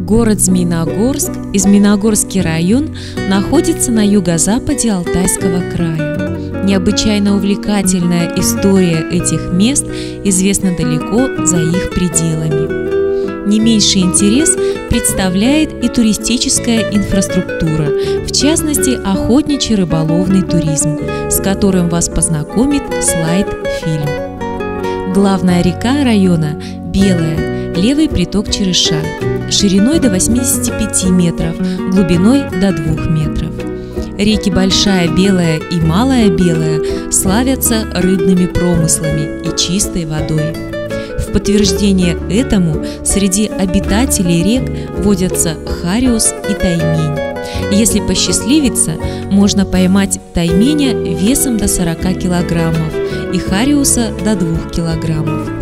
Город Змеиногорск и Змеиногорский район находится на юго-западе Алтайского края. Необычайно увлекательная история этих мест известна далеко за их пределами. Не меньший интерес представляет и туристическая инфраструктура, в частности, охотничий рыболовный туризм, с которым вас познакомит слайд-фильм. Главная река района – Белая, левый приток Череша, шириной до 85 метров, глубиной до 2 метров. Реки Большая Белая и Малая Белая славятся рыбными промыслами и чистой водой. В подтверждение этому среди обитателей рек водятся хариус и таймень. Если посчастливится, можно поймать тайменя весом до 40 килограммов и хариуса до 2 килограммов.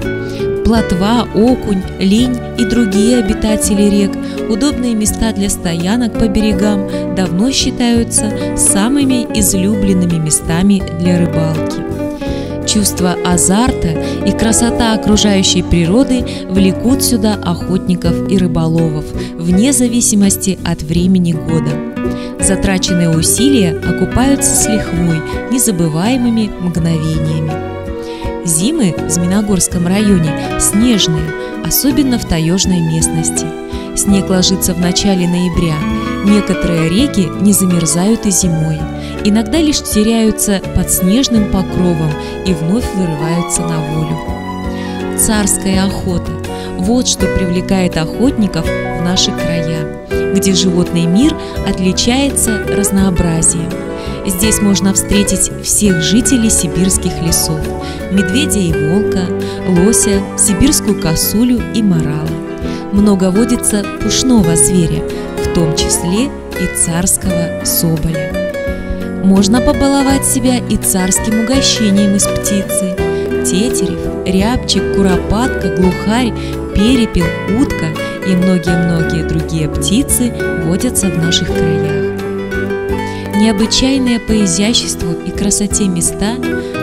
Плотва, окунь, линь и другие обитатели рек, удобные места для стоянок по берегам, давно считаются самыми излюбленными местами для рыбалки. Чувство азарта и красота окружающей природы влекут сюда охотников и рыболовов, вне зависимости от времени года. Затраченные усилия окупаются с лихвой, незабываемыми мгновениями. Зимы в Змеиногорском районе снежные, особенно в таежной местности. Снег ложится в начале ноября. Некоторые реки не замерзают и зимой. Иногда лишь теряются под снежным покровом и вновь вырываются на волю. Царская охота – вот что привлекает охотников в наши края, где животный мир отличается разнообразием. Здесь можно встретить всех жителей сибирских лесов – медведя и волка, лося, сибирскую косулю и морала. Много водится пушного зверя, в том числе и царского соболя. Можно побаловать себя и царским угощением из птицы. Тетерев, рябчик, куропатка, глухарь, перепел, утка и многие-многие другие птицы водятся в наших краях. Необычайные по изяществу и красоте места,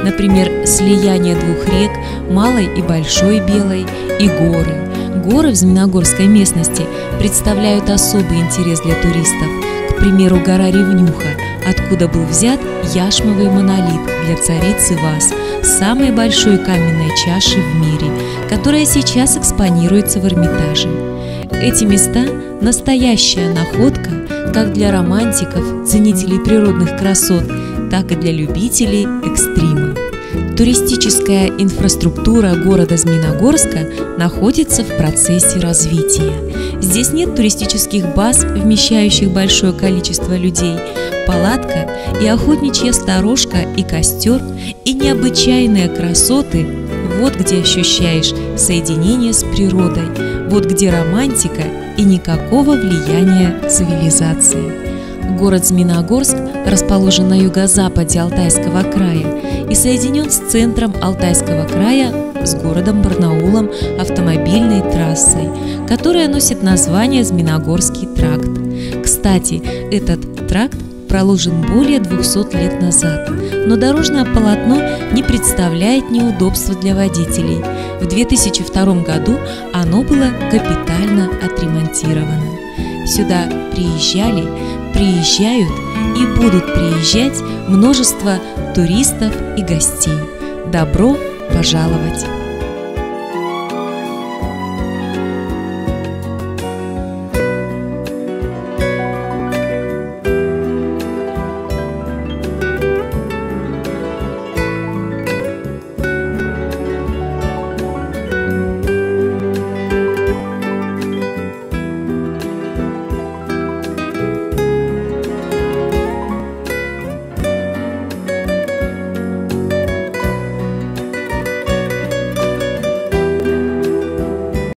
например, слияние двух рек, Малой и Большой Белой, и горы. Горы в Змеиногорской местности представляют особый интерес для туристов. К примеру, гора Ревнюха, откуда был взят яшмовый монолит для царицы Вас, самой большой каменной чаши в мире, которая сейчас экспонируется в Эрмитаже. Эти места – настоящая находка как для романтиков, ценителей природных красот, так и для любителей экстрима. Туристическая инфраструктура города Змеиногорска находится в процессе развития. Здесь нет туристических баз, вмещающих большое количество людей. Палатка и охотничья сторожка и костер и необычайные красоты – вот где ощущаешь соединение с природой, вот где романтика и никакого влияния цивилизации. Город Змеиногорск расположен на юго-западе Алтайского края и соединен с центром Алтайского края с городом Барнаулом автомобильной трассой, которая носит название Змеиногорский тракт. Кстати, этот тракт проложен более 200 лет назад, но дорожное полотно не представляет неудобства для водителей. В 2002 году оно было капитально отремонтировано. Сюда приезжали, приезжают и будут приезжать множество туристов и гостей. Добро пожаловать!